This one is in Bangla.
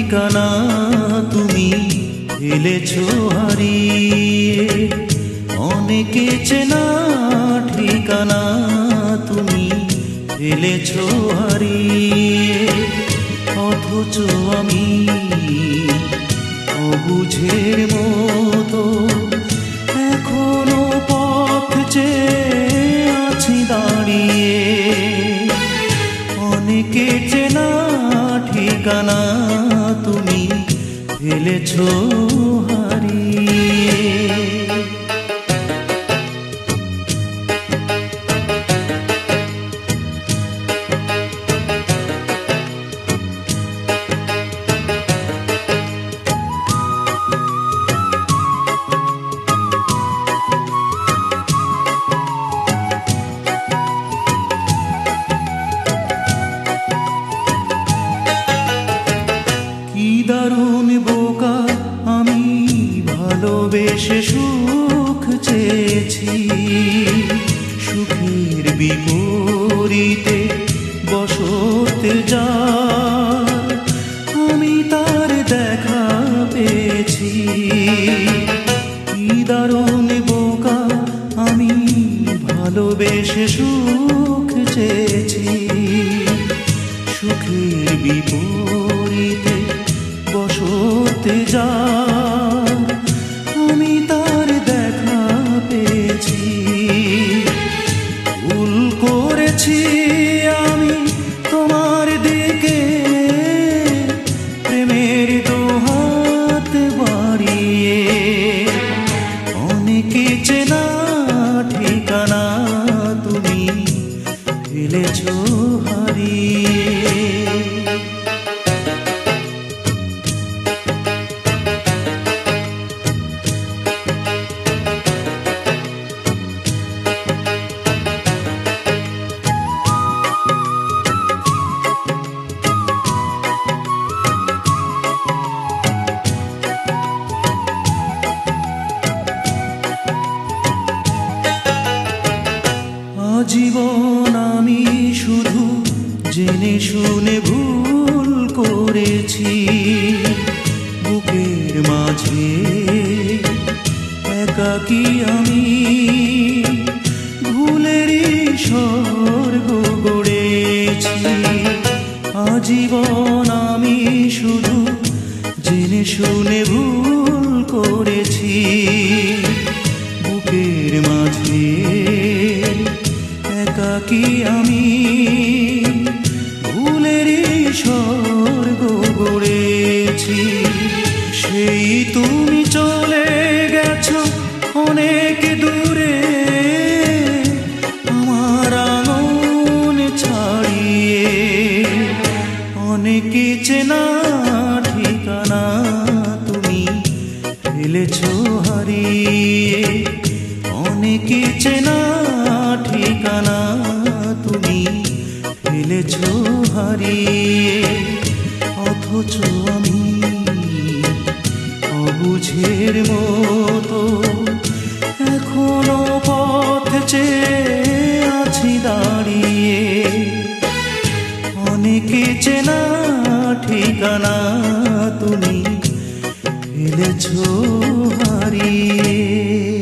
ঠিকানা তুমি ফেলেছো হারিয়ে, অনেকে চেনা ঠিকানা তুমি ফেলেছো হারিয়ে। অথচ আমি অবুঝের মতো এখনো পথ চেয়ে আছি দাঁড়িয়ে। অনেকে চেনা ঠিকানা তুমি ফেলেছো হারিয়ে। দারুণ বোকা আমি, ভালোবেসে সুখ চেয়েছি। সুখের বিপরীতে বসতে যার আমি তার দেখা পেয়েছি। কি দারুণ বোকা আমি, ভালোবেসে সুখ চেয়েছি। সুখের বিপরীতে বসতে যার আমি তার দেখা পেয়েছি। ভুল করেছি আমি তোমার দিকে প্রেমের দুহাত বাড়িয়ে। অনেকে চেনা ঠিকানা তুমি ফেলেছো হারিয়ে। জীবন আমি শুধু জেনে শুনে ভুল করেছি। বুকের মাঝে একাকী আমি ভুলেরই স্বর্গ গড়েছি। আজীবন আমি শুধু জেনে শুনে ভুল করেছি। বুকের মাঝে একাকী আমি ভুলেরই স্বর্গ গড়েছি। সেই তুমি চলে গেছো অনেক দূরে, আমার আঙুন ছাড়িয়ে। অনেকে চেনা ঠিকানা তুমি ফেলেছো হারিয়ে। অনেকে চেনা ঠিকানা তুমি ফেলেছো হারিয়ে। অথচ আমি অবুঝের মতো এখনো পথ চেয়ে আছি দাঁড়িয়ে। অনেকে চেনা ঠিকানা তুমি ফেলেছো হারিয়ে।